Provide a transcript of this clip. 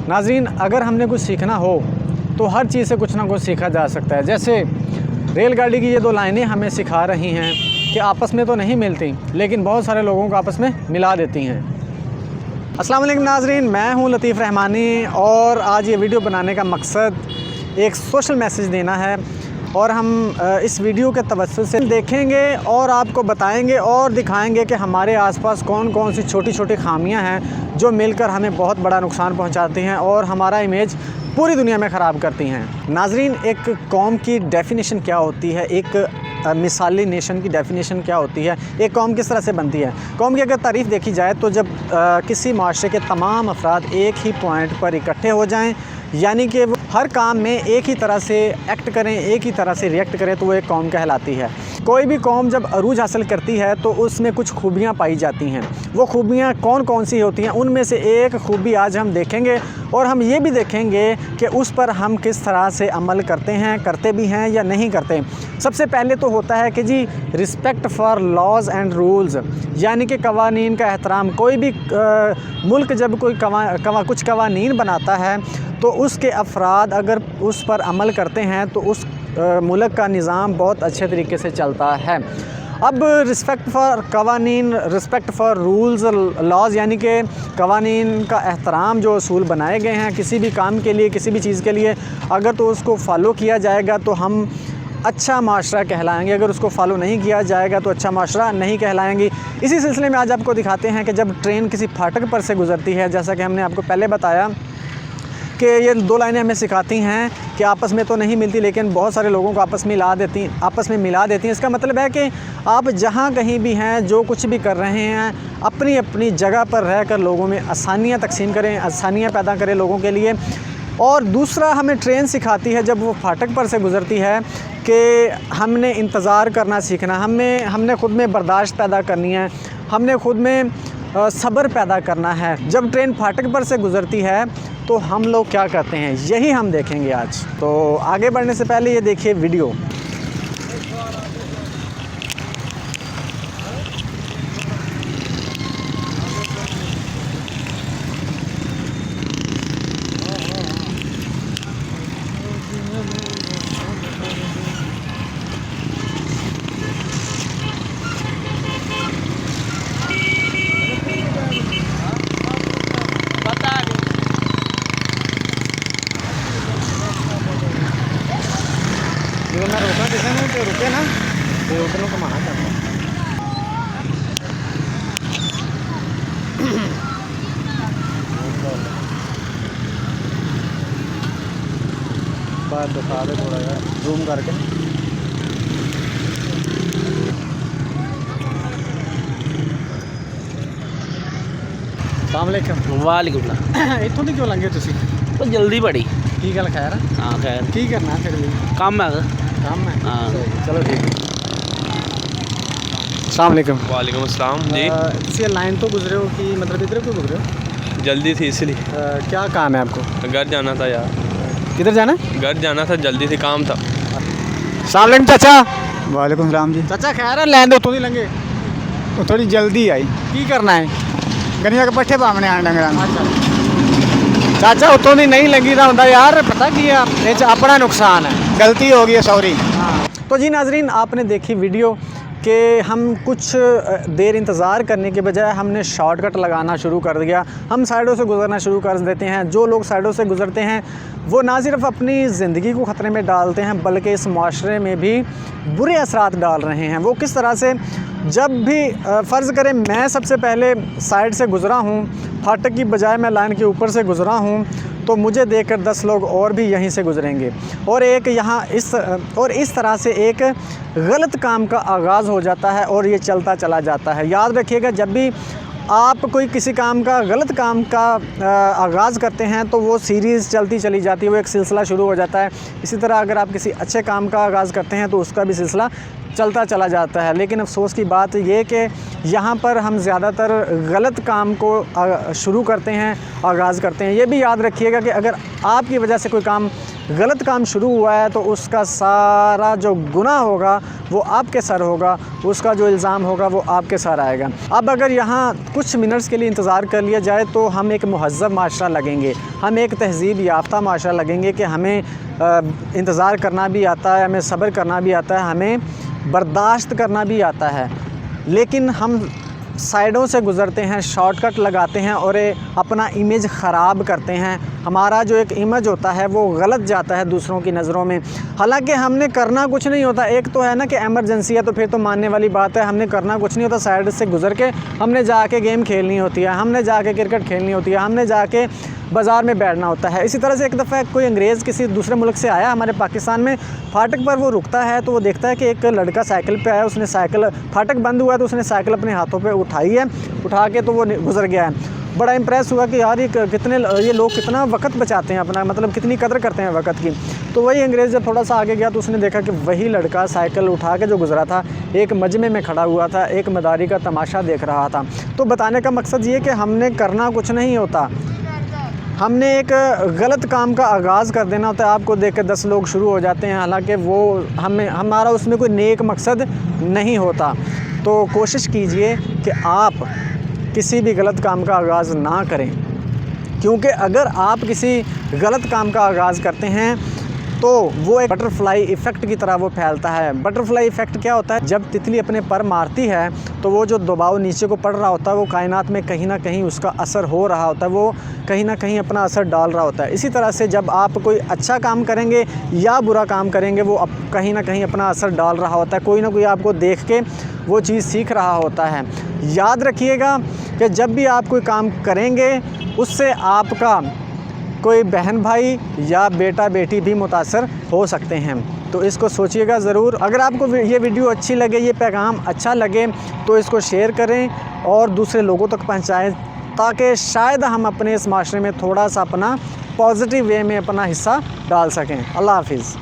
नाज़रीन, अगर हमने कुछ सीखना हो तो हर चीज़ से कुछ ना कुछ सीखा जा सकता है। जैसे रेलगाड़ी की ये दो लाइनें हमें सिखा रही हैं कि आपस में तो नहीं मिलती लेकिन बहुत सारे लोगों को आपस में मिला देती हैं। अस्सलाम वालेकुम नाज़रीन, मैं हूं लतीफ़ रहमानी और आज ये वीडियो बनाने का मकसद एक सोशल मैसेज देना है और हम इस वीडियो के तवज्जुह से देखेंगे और आपको बताएंगे और दिखाएंगे कि हमारे आसपास कौन कौन सी छोटी छोटी खामियां हैं जो मिलकर हमें बहुत बड़ा नुकसान पहुंचाती हैं और हमारा इमेज पूरी दुनिया में ख़राब करती हैं। नाज़रीन, एक कौम की डेफ़िनेशन क्या होती है, एक मिसाली नेशन की डेफ़िनेशन क्या होती है, एक कौम किस तरह से बनती है। कौम की अगर तारीफ़ देखी जाए तो जब किसी माशरे के तमाम अफराद एक ही पॉइंट पर इकट्ठे हो जाएं, यानी कि वो हर काम में एक ही तरह से एक्ट करें, एक ही तरह से रिएक्ट करें, तो वो एक कौम कहलाती है। कोई भी कौम जब अरूज हासिल करती है तो उसमें कुछ खूबियाँ पाई जाती हैं। वो खूबियाँ कौन कौन सी होती हैं, उनमें से एक खूबी आज हम देखेंगे और हम ये भी देखेंगे कि उस पर हम किस तरह से अमल करते हैं, करते भी हैं या नहीं करते। सबसे पहले तो होता है कि जी respect for laws and rules, यानी कि कवानीन का एहतराम। कोई भी मुल्क जब कोई कुछ कवानीन बनाता है तो उसके अफराद अगर उस पर अमल करते हैं तो उस मुल्क का निज़ाम बहुत अच्छे तरीके से चलता है। अब रिस्पेक्ट फ़ॉर कवानीन, रिस्पेक्ट फ़ॉर रूल्स लॉज़, यानी कि कवानीन का एहतराम, जो असूल बनाए गए हैं किसी भी काम के लिए, किसी भी चीज़ के लिए, अगर तो उसको फ़ॉलो किया जाएगा तो हम अच्छा माशरा कहलाएंगे, अगर उसको फॉलो नहीं किया जाएगा तो अच्छा माशरा नहीं कहलाएंगे। इसी सिलसिले में आज आपको दिखाते हैं कि जब ट्रेन किसी फाटक पर से गुज़रती है, जैसा कि हमने आपको पहले बताया कि ये दो लाइनें हमें सिखाती हैं कि आपस में तो नहीं मिलती लेकिन बहुत सारे लोगों को आपस में मिला देती हैं। इसका मतलब है कि आप जहाँ कहीं भी हैं, जो कुछ भी कर रहे हैं, अपनी अपनी जगह पर रहकर लोगों में आसानियाँ तकसीम करें, आसानियाँ पैदा करें लोगों के लिए। और दूसरा हमें ट्रेन सिखाती है जब वो फाटक पर से गुज़रती है कि हमने इंतज़ार करना सीखना, हमने ख़ुद में बर्दाश्त पैदा करनी है, हमने ख़ुद में सब्र पैदा करना है। जब ट्रेन फाटक पर से गुज़रती है तो हम लोग क्या करते हैं, यही हम देखेंगे आज। तो आगे बढ़ने से पहले ये देखिए वीडियो। मैं रोका किसी ने तो रुके ना, तो उधर को माना चाहता हूँ। बात दिखा दे थोड़ा यार, जूम करके। वालेकुम इतों की क्यों लंघे तुसी? तो जल्दी बड़ी की गल खैर? हाँ खैर की करना फिर भी काम है। काम है। हाँ चलो ठीक है। अस्सलाम वालेकुम। वालेकुम अस्सलाम जी। इसी लाइन तो गुजरे हो कि मतलब इधर क्यों गुजरे हो? जल्दी थी इसलिए। क्या काम है आपको? घर जाना था यार। किधर जाना है? घर जाना था, जल्दी थी, काम था। अस्सलाम वालेकुम चाचा। वालेकुम सलाम जी। चाचा खैर है? लैन दो तो नहीं लंघे? वो थोड़ी जल्दी आई, की करना है? गनिया के पट्ठे पावने आने डंगरां। अच्छा चाचा, उतों दी नहीं लंघी दा हुंदा यार, पता की है ये च अपना नुकसान है, गलती हो गई है, सॉरी। हाँ। तो जी नाजरीन, आपने देखी वीडियो कि हम कुछ देर इंतज़ार करने के बजाय हमने शॉर्टकट लगाना शुरू कर दिया। हम साइडों से गुजरना शुरू कर देते हैं। जो लोग साइडों से गुजरते हैं वो ना सिर्फ अपनी ज़िंदगी को ख़तरे में डालते हैं बल्कि इस माशरे में भी बुरे असरात डाल रहे हैं। वो किस तरह से, जब भी फ़र्ज़ करें मैं सबसे पहले साइड से गुज़रा हूँ, फाटक की बजाय मैं लाइन के ऊपर से गुज़रा हूँ, तो मुझे देखकर 10 लोग और भी यहीं से गुजरेंगे और इस तरह से एक गलत काम का आगाज़ हो जाता है और ये चलता चला जाता है। याद रखिएगा, जब भी आप कोई किसी काम का, गलत काम का आगाज़ करते हैं तो वो सीरीज़ चलती चली जाती है, वो एक सिलसिला शुरू हो जाता है। इसी तरह अगर आप किसी अच्छे काम का आगाज़ करते हैं तो उसका भी सिलसिला चलता चला जाता है। लेकिन अफसोस की बात ये कि यहाँ पर हम ज़्यादातर गलत काम को शुरू करते हैं, आगाज़ करते हैं। ये भी याद रखिएगा कि अगर आपकी वजह से कोई काम गलत काम शुरू हुआ है तो उसका सारा जो गुनाह होगा वो आपके सर होगा, उसका जो इल्ज़ाम होगा वो आपके सर आएगा। अब अगर यहाँ कुछ मिनट्स के लिए इंतज़ार कर लिया जाए तो हम एक मुहज़्ज़ब माशरा लगेंगे, हम एक तहज़ीब याफ्ता माशरा लगेंगे कि हमें इंतज़ार करना भी आता है, हमें सब्र करना भी आता है, हमें बर्दाश्त करना भी आता है। लेकिन हम साइडों से गुज़रते हैं, शॉर्टकट लगाते हैं और अपना इमेज ख़राब करते हैं। हमारा जो एक इमेज होता है वो गलत जाता है दूसरों की नज़रों में। हालांकि हमने करना कुछ नहीं होता। एक तो है ना कि एमरजेंसी है तो फिर तो मानने वाली बात है, हमने करना कुछ नहीं होता। साइड से गुज़र के हमने जाके गेम खेलनी होती है, हमने जाके क्रिकेट खेलनी होती है, हमने जाके बाज़ार में बैठना होता है। इसी तरह से एक दफ़ा कोई अंग्रेज़ किसी दूसरे मुल्क से आया हमारे पाकिस्तान में, फाटक पर वो रुकता है तो वो देखता है कि एक लड़का साइकिल पे आया, उसने साइकिल, फाटक बंद हुआ है तो उसने साइकिल अपने हाथों पे उठाई है, उठा के तो वो गुज़र गया है। बड़ा इंप्रेस हुआ कि यार ये लोग कितना वक्त बचाते हैं अपना, मतलब कितनी कदर करते हैं वक्त की। तो वही अंग्रेज़ जब थोड़ा सा आगे गया तो उसने देखा कि वही लड़का साइकिल उठा के जो गुज़रा था एक मजमे में खड़ा हुआ था, एक मदारी का तमाशा देख रहा था। तो बताने का मकसद ये कि हमने करना कुछ नहीं होता, हमने एक गलत काम का आगाज़ कर देना होता है। आपको देख के 10 लोग शुरू हो जाते हैं, हालांकि वो हमारा उसमें कोई नेक मकसद नहीं होता। तो कोशिश कीजिए कि आप किसी भी गलत काम का आगाज़ ना करें, क्योंकि अगर आप किसी गलत काम का आगाज़ करते हैं तो वो एक बटरफ्लाई इफ़ेक्ट की तरह वो फैलता है। बटरफ्लाई इफ़ेक्ट क्या होता है? जब तितली अपने पर मारती है तो वो जो दबाव नीचे को पड़ रहा होता है वो कायनात में कहीं ना कहीं उसका असर हो रहा होता है, वो कहीं ना कहीं अपना असर डाल रहा होता है। इसी तरह से जब आप कोई अच्छा काम करेंगे या बुरा काम करेंगे वो कहीं ना कहीं अपना असर डाल रहा होता है, कोई ना कोई आपको देख के वो चीज़ सीख रहा होता है। याद रखिएगा कि जब भी आप कोई काम करेंगे उससे आपका कोई बहन भाई या बेटा बेटी भी मुतासर हो सकते हैं, तो इसको सोचिएगा ज़रूर। अगर आपको ये वीडियो अच्छी लगे, ये पैगाम अच्छा लगे तो इसको शेयर करें और दूसरे लोगों तक पहुंचाएं, ताकि शायद हम अपने इस माशरे में थोड़ा सा अपना पॉजिटिव वे में अपना हिस्सा डाल सकें। अल्लाह हाफिज़।